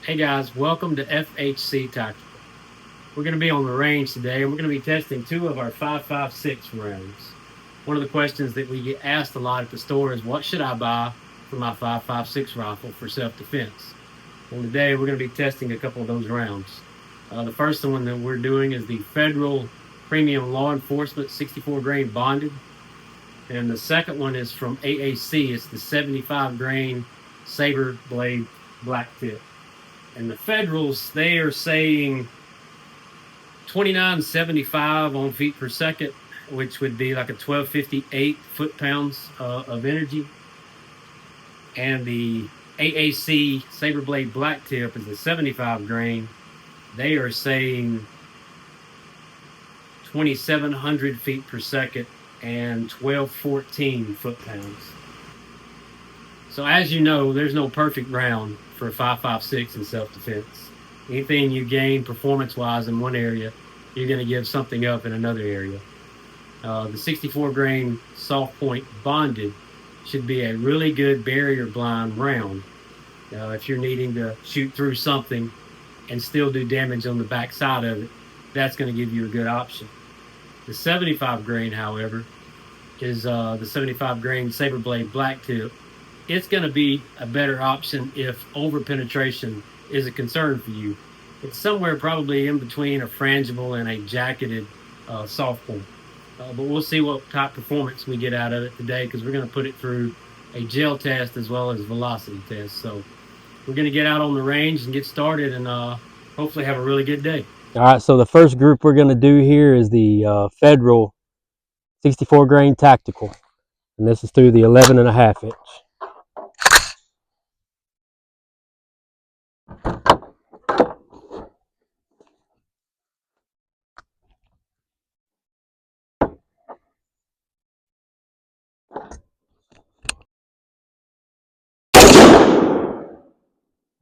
Hey guys, welcome to FHC Tactical. We're going to be on the range today and we're going to be testing two of our 5.56 rounds. One of the questions that we get asked a lot at the store is what should I buy for my 5.56 rifle for self-defense? Well, today we're going to be testing a couple of those rounds. The first one that we're doing is the Federal Premium Law Enforcement 64 grain bonded. And the second one is from AAC. It's the 75 grain Sabre Blade black tip. And the Federals, they are saying 2975 on feet per second, which would be like a 1258 foot-pounds of energy. And the AAC Sabre Blade black tip is the 75 grain. They are saying 2700 feet per second and 1214 foot-pounds. So as you know, there's no perfect round for a 5.56 in self-defense. Anything you gain performance-wise in one area, you're going to give something up in another area. The 64 grain soft point bonded should be a really good barrier blind round. If you're needing to shoot through something and still do damage on the back side of it, that's going to give you a good option. The 75 grain, however, is the 75 grain Sabre Blade black tip. It's going to be a better option if over penetration is a concern for you. It's somewhere probably in between a frangible and a jacketed soft point. But we'll see what type performance we get out of it today, because we're going to put it through a gel test as well as velocity test. So we're going to get out on the range and get started and hopefully have a really good day. All right, so the first group we're going to do here is the Federal 64 grain tactical, and this is through the 11.5 inch.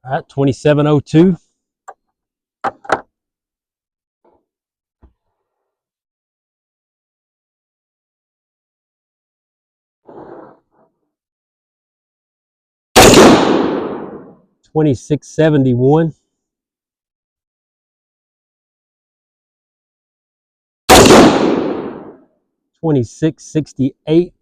All right, 2702. $26.71. $26.68.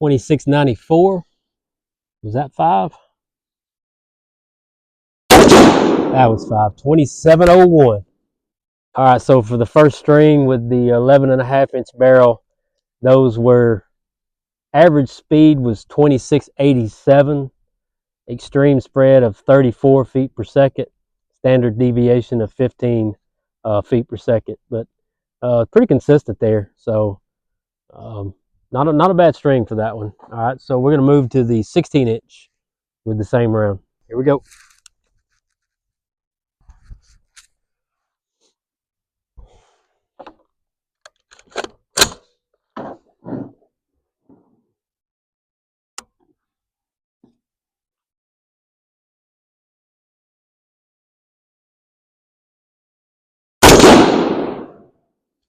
$26.94. Was that 5? That was 5. $27.01. All right, so for the first string with the 11.5 inch barrel, those were average speed was 2687, extreme spread of 34 feet per second, standard deviation of 15 feet per second, but pretty consistent there. So not a bad string for that one. All right, so we're going to move to the 16 inch with the same round. Here we go.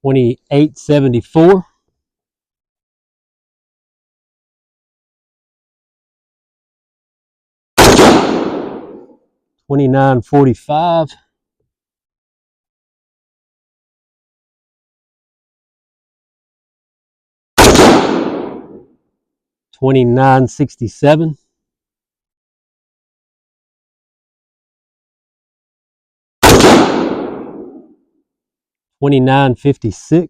$28.74. $29.45. $29.67. $29.56.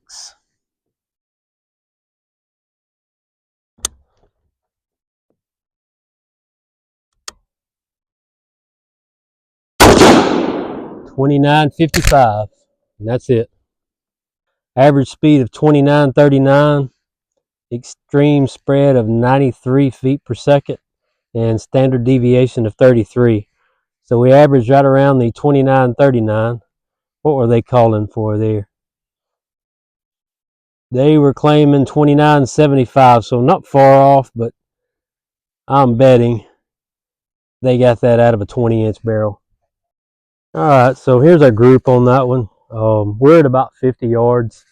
$29.55. And that's it. Average speed of 2939, extreme spread of 93 feet per second, and standard deviation of 33. So we averaged right around the 2939. What were they calling for there? They were claiming 2975, so not far off, but I'm betting they got that out of a 20 inch barrel. All right, so here's our group on that one. We're at about 50 yards.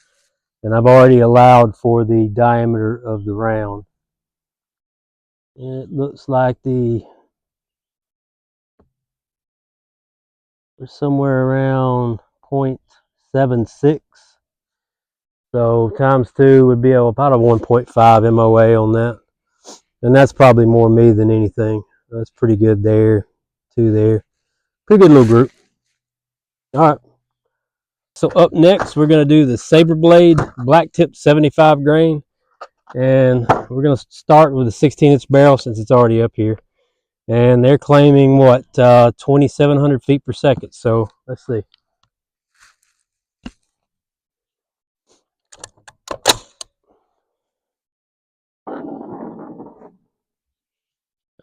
And I've already allowed for the diameter of the round. It looks like we're somewhere around 0.76. So times 2 would be about a 1.5 MOA on that. And that's probably more me than anything. That's pretty good there, 2 there. Pretty good little group. All right. So up next, we're going to do the Sabre Blade Black Tip 75 grain. And we're going to start with a 16-inch barrel since it's already up here. And they're claiming, what, 2,700 feet per second. So let's see.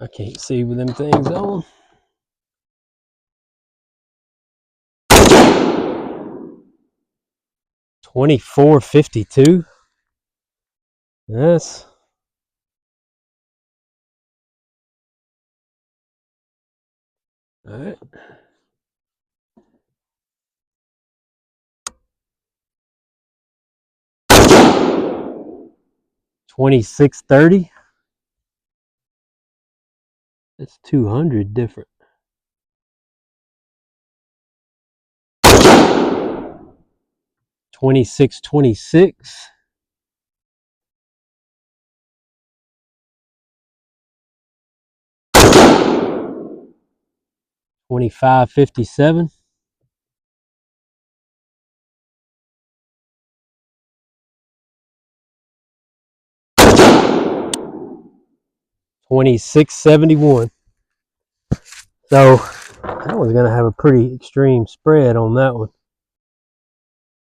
I can't see with them things on. $24.52. Yes. All right. 26.30. That's 200 different. 26.26. 25.57. 26.71. So that one's going to have a pretty extreme spread on that one.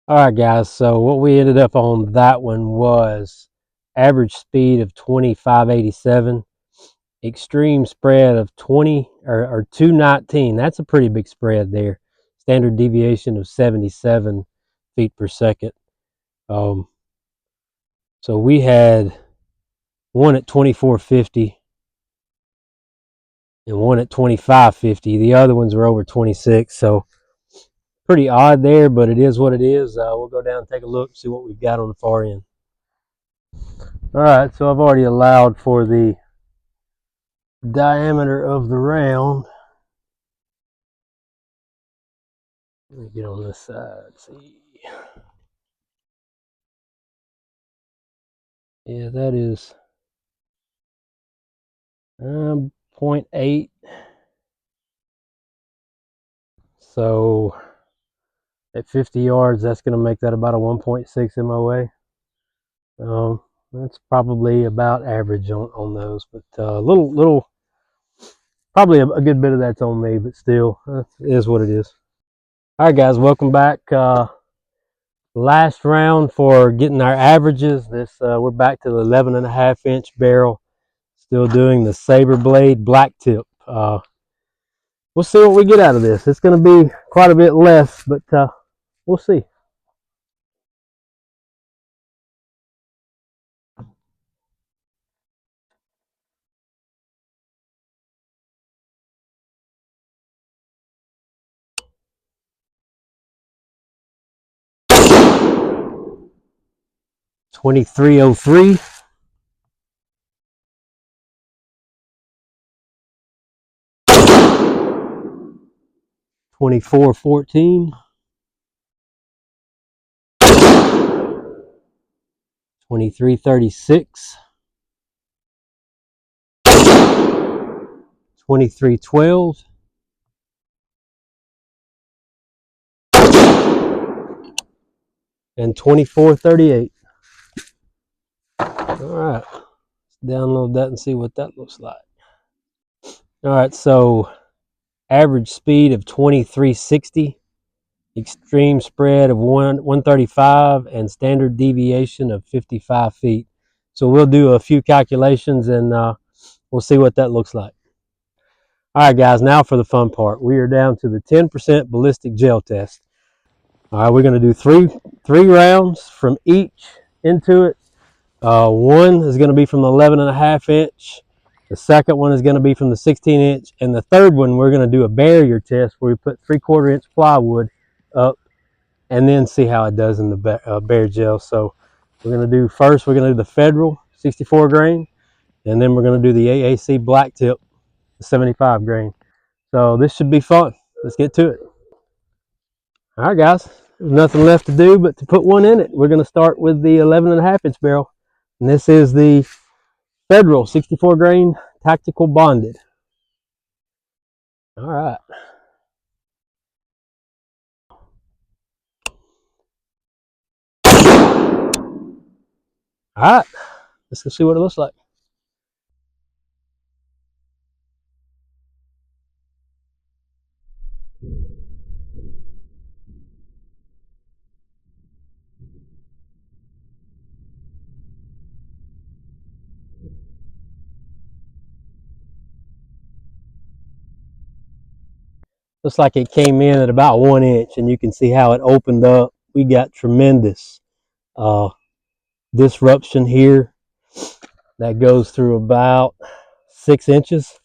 All right, guys. So what we ended up on that one was average speed of 25.87, extreme spread of 20 or 219. That's a pretty big spread there. Standard deviation of 77 feet per second. So we had one at 24.50 and one at 25.50. The other ones were over 26. So pretty odd there, but it is what it is. We'll go down and take a look and see what we've got on the far end. All right, so I've already allowed for the diameter of the round. Let me get on this side. Let's see. Yeah, that is 0.8. So at 50 yards, that's going to make that about a 1.6 MOA. That's probably about average on those, but little, probably a good bit of that's on me, but still, it is what it is. All right, guys, welcome back. Last round for getting our averages. We're back to the 11.5-inch barrel. Still doing the Sabre Blade Black Tip. We'll see what we get out of this. It's going to be quite a bit less, but we'll see. $23.03. $24.14. $23.36. $23.12. And $24.38. All right, let's download that and see what that looks like. All right, so average speed of 2360, extreme spread of 135, and standard deviation of 55 feet. So we'll do a few calculations and we'll see what that looks like. All right, guys, now for the fun part. We are down to the 10% ballistic gel test. All right, we're going to do three rounds from each into it. One is going to be from the 11.5-inch. The second one is going to be from the 16-inch. And the third one, we're going to do a barrier test where we put 3/4-inch plywood up and then see how it does in the bare gel. So We're going to do first, we're going to do the Federal 64 grain, and then we're going to do the AAC black tip 75 grain. So this should be fun. Let's get to it. All right, guys, there's nothing left to do but to put one in it. We're going to start with the 11.5-inch barrel, and this is the Federal 64 grain tactical bonded. All right. All right, let's go see what it looks like. Looks like it came in at about 1 inch, and you can see how it opened up. We got tremendous disruption here that goes through about 6 inches,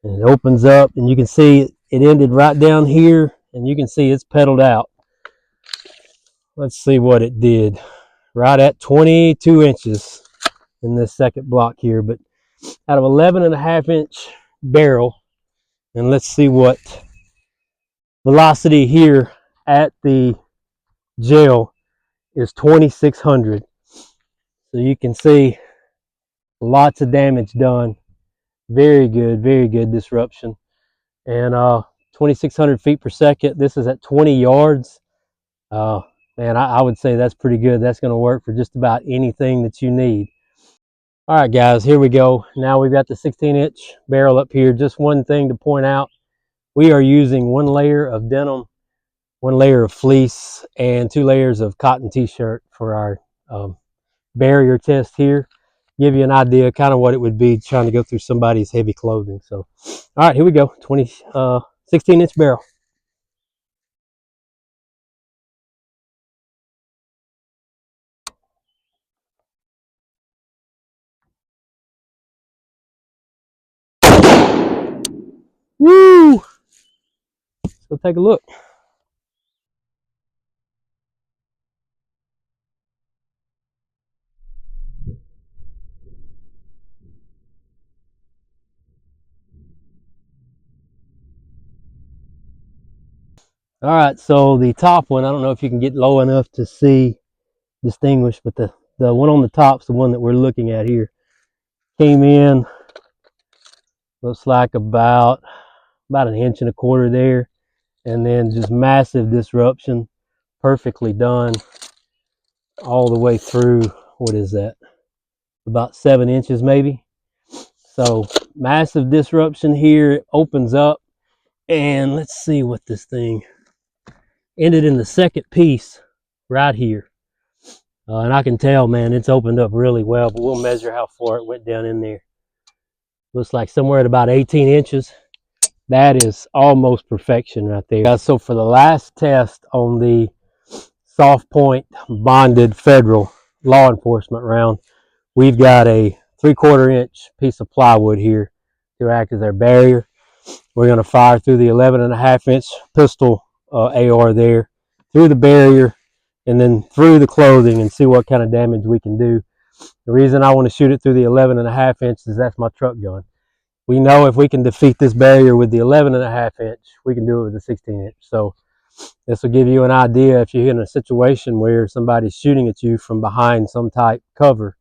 and it opens up, and you can see it ended right down here, and you can see it's pedaled out. Let's see what it did. Right at 22 inches in this second block here, but out of 11.5-inch barrel, and let's see what velocity here at the gel is 2600. So you can see lots of damage done. Very good disruption. And 2600 feet per second. This is at 20 yards. Man, I would say that's pretty good. That's going to work for just about anything that you need. All right, guys, here we go. Now we've got the 16-inch barrel up here. Just one thing to point out. We are using 1 layer of denim, 1 layer of fleece, and 2 layers of cotton t-shirt for our barrier test here. Give you an idea kind of what it would be trying to go through somebody's heavy clothing. So, all right, here we go. 16-inch barrel. Woo! Let's go take a look. All right, so the top one, I don't know if you can get low enough to distinguish, but the one on the top is the one that we're looking at here. Came in, looks like about 1.25 inches there, and then just massive disruption, perfectly done all the way through. What is that? About 7 inches maybe. So massive disruption here. It opens up, and let's see what this thing ended in the second piece right here. And I can tell, man, it's opened up really well, but we'll measure how far it went down in there. Looks like somewhere at about 18 inches. That is almost perfection right there. So for the last test on the soft point bonded Federal law enforcement round, we've got a 3/4 inch piece of plywood here to act as our barrier. We're going to fire through the 11.5-inch pistol AR there, through the barrier, and then through the clothing, and see what kind of damage we can do. The reason I want to shoot it through the 11.5 inch is that's my truck gun. We know if we can defeat this barrier with the 11.5 inch, we can do it with the 16 inch. So this will give you an idea if you're in a situation where somebody's shooting at you from behind some type cover.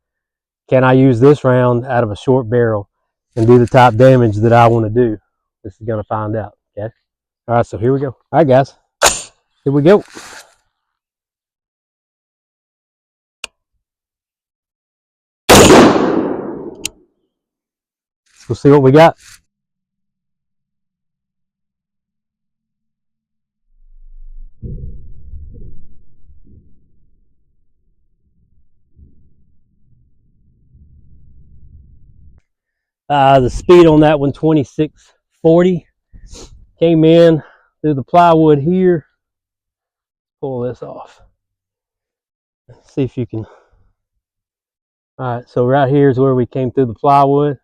Can I use this round out of a short barrel and do the type damage that I want to do? This is going to find out, okay? All right, so here we go. All right, guys, here we go. Let's see what we got. The speed on that one, 2640. Came in through the plywood here. Pull this off. Let's see if you can. All right, so right here is where we came through the plywood.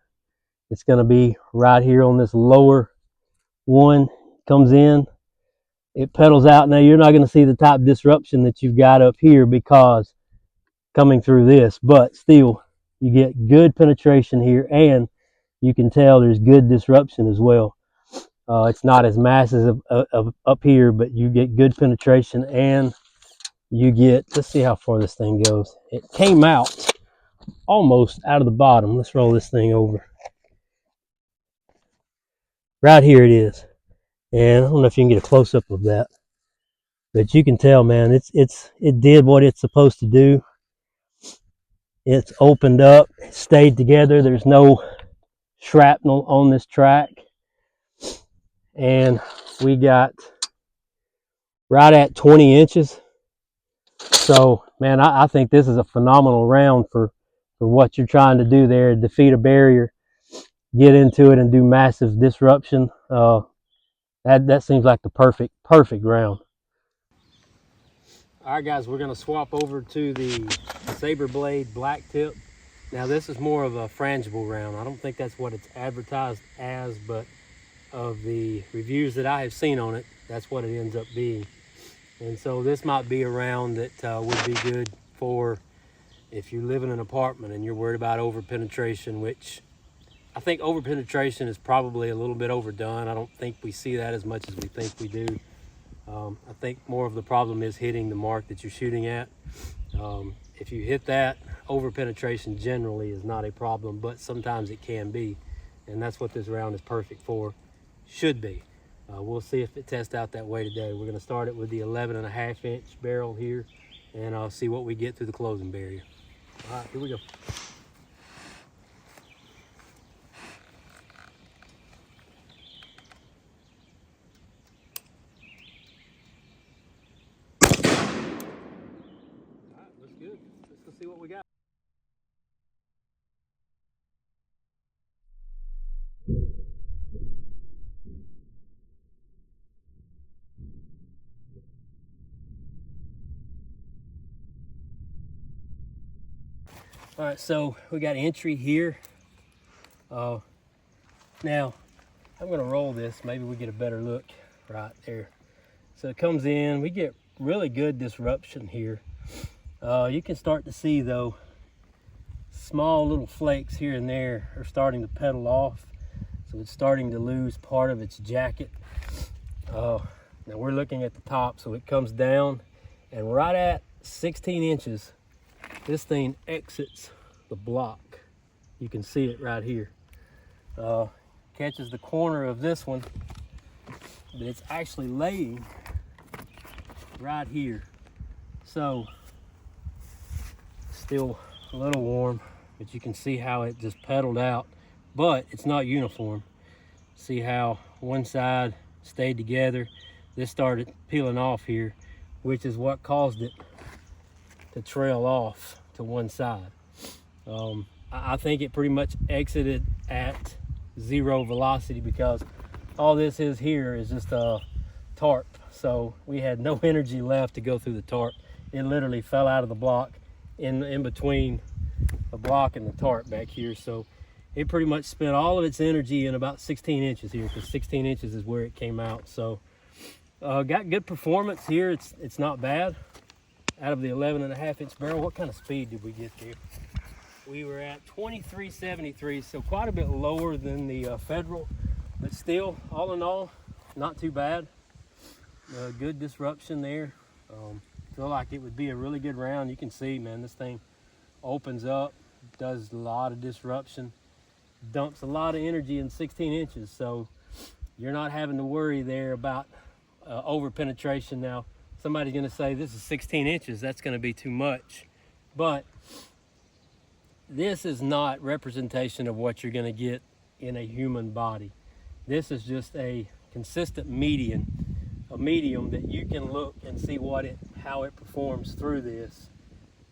It's going to be right here on this lower one. Comes in, it pedals out. Now you're not going to see the top disruption that you've got up here because coming through this, but still you get good penetration here, and you can tell there's good disruption as well. It's not as massive of up here, but you get good penetration, and you get, let's see how far this thing goes. It came out almost out of the bottom. Let's roll this thing over. Right here it is. And I don't know if you can get a close-up of that, but you can tell, man, it did what it's supposed to do. It's opened up, stayed together. There's no shrapnel on this track. And we got right at 20 inches. So, man, I think this is a phenomenal round for what you're trying to do there, defeat a barrier, get into it and do massive disruption. That seems like the perfect round. All right, guys, we're going to swap over to the Sabre Blade Black Tip. Now, this is more of a frangible round. I don't think that's what it's advertised as, but of the reviews that I have seen on it, that's what it ends up being. And so this might be a round that would be good for if you live in an apartment and you're worried about over-penetration, which I think over-penetration is probably a little bit overdone. I don't think we see that as much as we think we do. I think more of the problem is hitting the mark that you're shooting at. If you hit that, over-penetration generally is not a problem, but sometimes it can be. And that's what this round is perfect for, should be. We'll see if it tests out that way today. We're going to start it with the 11.5-inch barrel here, and I'll see what we get through the closing barrier. All right, here we go. All right, looks good. Let's go see what we got. All right, so we got entry here. Now, I'm gonna roll this, maybe we get a better look right there. So it comes in, we get really good disruption here. You can start to see though, small little flakes here and there are starting to pedal off. So it's starting to lose part of its jacket. Now we're looking at the top, so it comes down, and right at 16 inches, this thing exits the block. You can see it right here. Catches the corner of this one, but it's actually laying right here. So still a little warm, but you can see how it just pedaled out, but it's not uniform. See how one side stayed together, this started peeling off here, which is what caused it to trail off to one side. I think it pretty much exited at 0 velocity, because all this is here is just a tarp. So we had no energy left to go through the tarp. It literally fell out of the block in between the block and the tarp back here. So it pretty much spent all of its energy in about 16 inches here, because 16 inches is where it came out. So got good performance here. It's not bad. Out of the 11.5-inch barrel, what kind of speed did we get there? We were at 2373, so quite a bit lower than the Federal, but still, all in all, not too bad. Good disruption there. Feel like it would be a really good round. You can see, man, this thing opens up, does a lot of disruption, dumps a lot of energy in 16 inches, so you're not having to worry there about over penetration. Now, somebody's going to say this is 16 inches, that's going to be too much, but this is not representation of what you're going to get in a human body. This is just a consistent medium that you can look and see how it performs through this,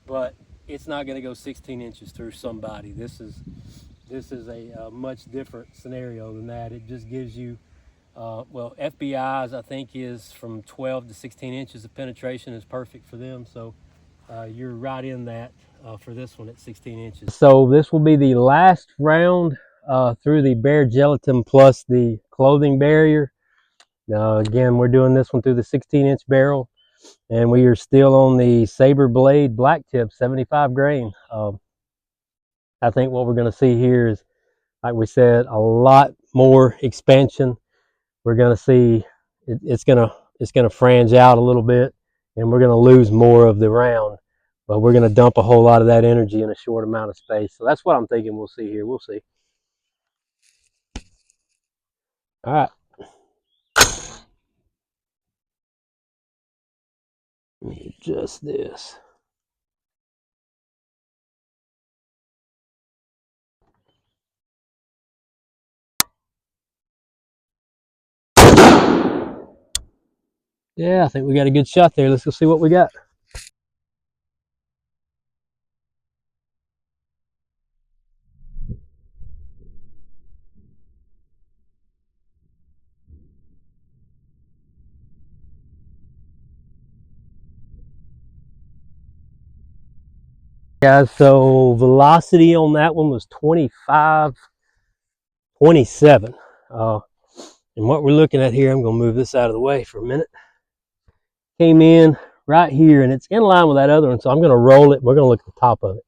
but it's not going to go 16 inches through somebody. This is a much different scenario than that. It just gives you well, FBI's I think is from 12 to 16 inches of penetration is perfect for them. So you're right in that for this one at 16 inches. So this will be the last round through the bare gelatin plus the clothing barrier. Again, we're doing this one through the 16-inch barrel. And we are still on the Sabre Blade black tip, 75 grain. I think what we're going to see here is, like we said, a lot more expansion. We're going to see it's going to frange out a little bit, and we're going to lose more of the round, but we're going to dump a whole lot of that energy in a short amount of space. So that's what I'm thinking we'll see here. We'll see. All right. Let me adjust this. Yeah, I think we got a good shot there. Let's go see what we got. Guys, so velocity on that one was 25.27. And what we're looking at here, I'm going to move this out of the way for a minute. Came in right here, and it's in line with that other one, so I'm going to roll it. We're going to look at the top of it.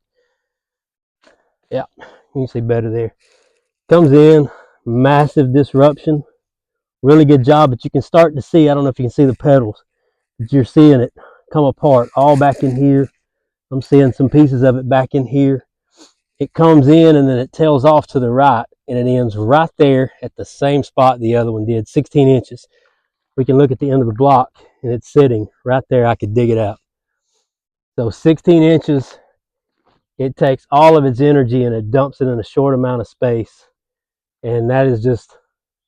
Yeah, you can see better there. Comes in, massive disruption. Really good job, but you can start to see, I don't know if you can see the pedals, but you're seeing it come apart all back in here. I'm seeing some pieces of it back in here. It comes in and then it tails off to the right, and it ends right there at the same spot the other one did, 16 inches. We can look at the end of the block, and it's sitting right there. I could dig it out. So 16 inches, it takes all of its energy and it dumps it in a short amount of space. And that is just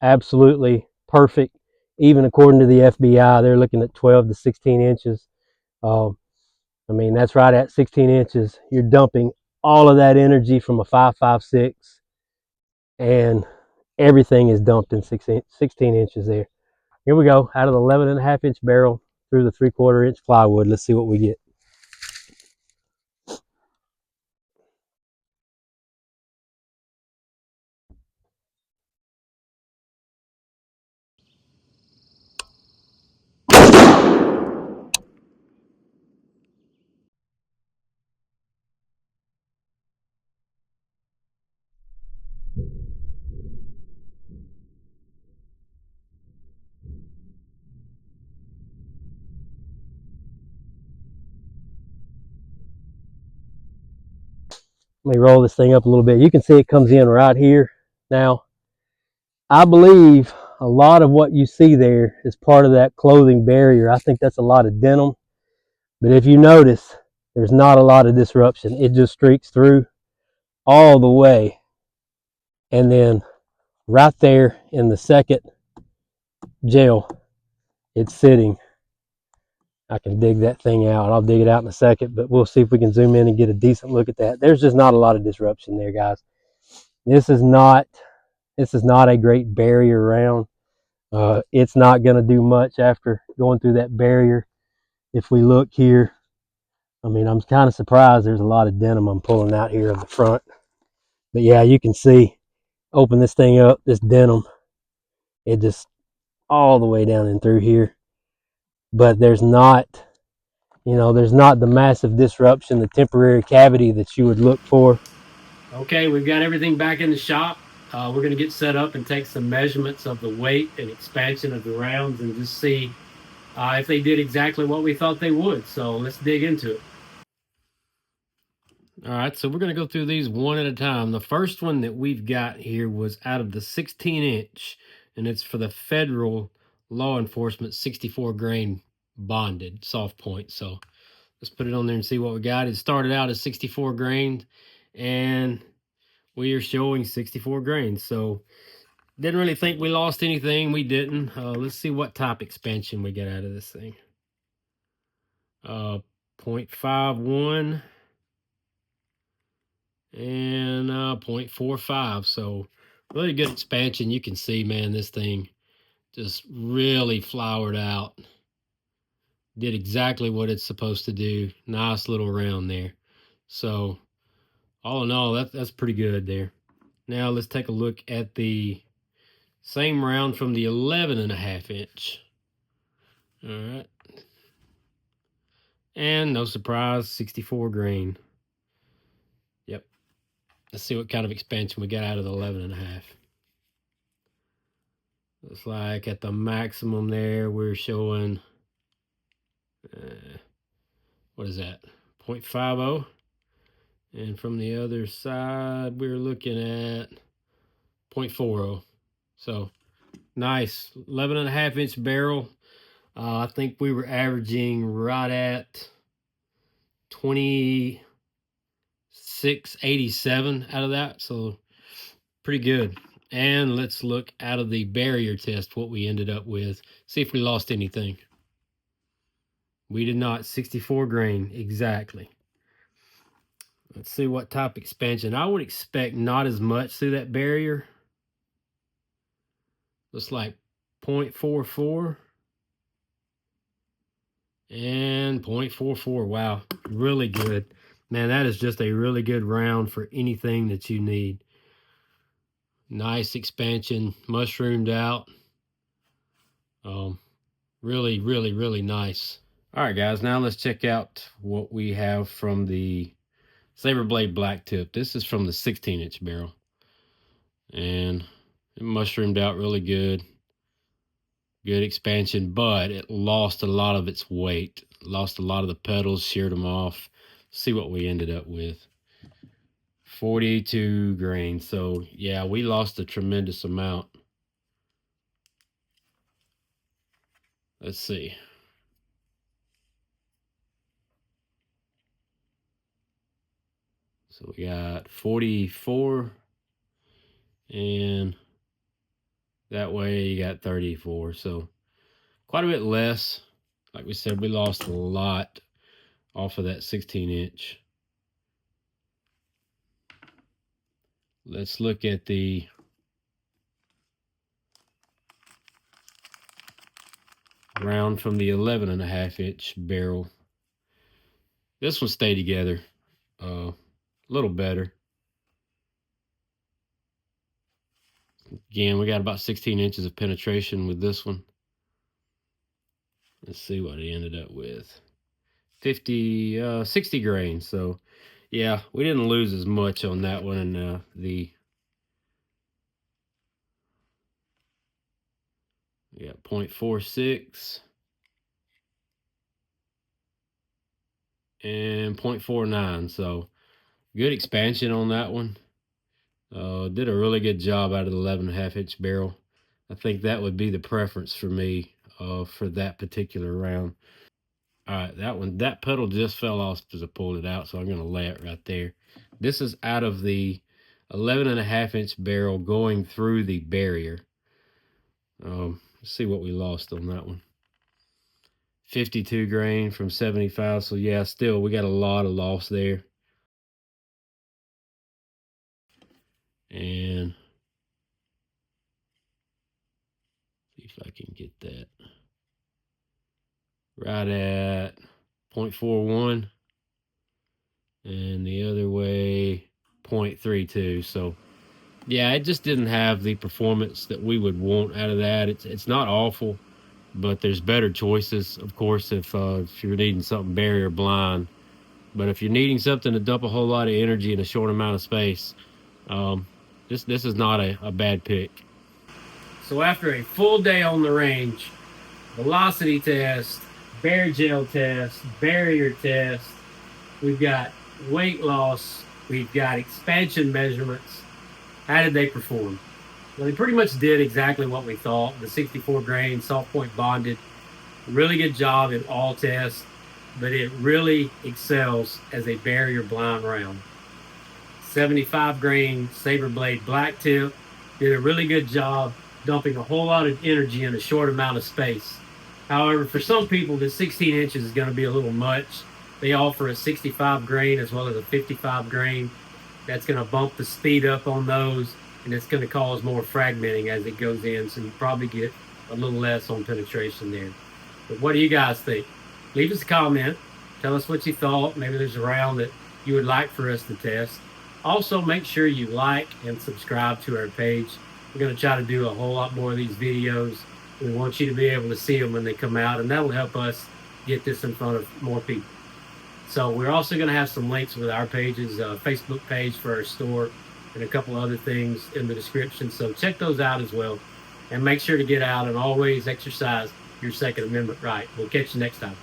absolutely perfect. Even according to the FBI, they're looking at 12 to 16 inches. I mean, that's right at 16 inches. You're dumping all of that energy from a 5.56, and everything is dumped in 16 inches there. Here we go, out of the 11.5-inch barrel through the 3/4-inch plywood. Let's see what we get. Let me roll this thing up a little bit. You can see it comes in right here. Now, I believe a lot of what you see there is part of that clothing barrier. I think that's a lot of denim. But if you notice, there's not a lot of disruption. It just streaks through all the way. And then right there in the second gel, it's sitting. I can dig that thing out. I'll dig it out in a second, but we'll see if we can zoom in and get a decent look at that. There's just not a lot of disruption there, guys. This is not a great barrier round. It's not going to do much after going through that barrier. If we look here, I mean, I'm kind of surprised there's a lot of denim I'm pulling out here of the front. But yeah, you can see, open this thing up, this denim, it just all the way down and through here. But there's not, there's not the massive disruption, the temporary cavity that you would look for. Okay, we've got everything back in the shop. We're going to get set up and take some measurements of the weight and expansion of the rounds and just see if they did exactly what we thought they would. So let's dig into it. All right, so we're going to go through these one at a time. The first one that we've got here was out of the 16-inch, and it's for the federal law enforcement 64 grain bonded soft point. So let's put it on there and see what we got. It started out as 64 grains, and we are showing 64 grains. So didn't really think we lost anything. We didn't. Let's see what type expansion we get out of this thing. 0.51 and 0.45. So really good expansion. You can see, man, this thing just really flowered out. Did exactly what it's supposed to do. Nice little round there. So all in all, that's pretty good there. Now let's take a look at the same round from the 11.5-inch. All right. And no surprise, 64 grain. Yep. Let's see what kind of expansion we got out of the 11.5. Looks like at the maximum there, we're showing, what is that, 0.50. And from the other side, we're looking at 0.40. So nice, 11.5-inch barrel. I think we were averaging right at 2687 out of that. So pretty good. And let's look out of the barrier test what we ended up with. See if we lost anything. We did not. 64 grain exactly. Let's see what type expansion. I would expect not as much through that barrier. Looks like 0.44 and 0.44. Wow, really good. Man, that is just a really good round for anything that you need. Nice expansion, mushroomed out. Really, really, really nice. All right, guys, now let's check out what we have from the Sabre Blade Black Tip. This is from the 16-inch barrel. And it mushroomed out really good. Good expansion, but it lost a lot of its weight. Lost a lot of the petals, sheared them off. See what we ended up with. 42 grain. So, yeah, we lost a tremendous amount. Let's see. So we got 44, and that way you got 34. So quite a bit less. Like we said, we lost a lot off of that 16-inch. Let's look at the round from the 11.5-inch barrel. This one stayed together a little better. Again, we got about 16 inches of penetration with this one. Let's see what it ended up with. 60 grain. So yeah, we didn't lose as much on that one. And we got 0.46 and 0.49. So good expansion on that one. Did a really good job out of the 11.5-inch barrel. I think that would be the preference for me for that particular round. All right, that pedal just fell off as I pulled it out, so I'm going to lay it right there. This is out of the 11.5-inch barrel going through the barrier. Let's see what we lost on that one. 52 grain from 75, so yeah, still we got a lot of loss there. And see if I can get that right at 0.41, and the other way 0.32. So yeah, it just didn't have the performance that we would want out of that. It's not awful, but there's better choices, of course, if you're needing something barrier blind. But if you're needing something to dump a whole lot of energy in a short amount of space, this is not a bad pick. So after a full day on the range, velocity test, bear gel test, barrier test, we've got weight loss, we've got expansion measurements. How did they perform? Well, they pretty much did exactly what we thought. The 64 grain, soft point bonded, really good job in all tests, but it really excels as a barrier blind round. 75 grain Sabre Blade Black Tip did a really good job dumping a whole lot of energy in a short amount of space. However, for some people, the 16 inches is going to be a little much. They offer a 65 grain as well as a 55 grain. That's going to bump the speed up on those, and it's going to cause more fragmenting as it goes in, so you probably get a little less on penetration there. But what do you guys think? Leave us a comment. Tell us what you thought. Maybe there's a round that you would like for us to test. Also, make sure you like and subscribe to our page. We're going to try to do a whole lot more of these videos. We want you to be able to see them when they come out, and that will help us get this in front of more people. So we're also going to have some links with our pages, Facebook page for our store, and a couple other things in the description. So check those out as well. And make sure to get out and always exercise your Second Amendment right. We'll catch you next time.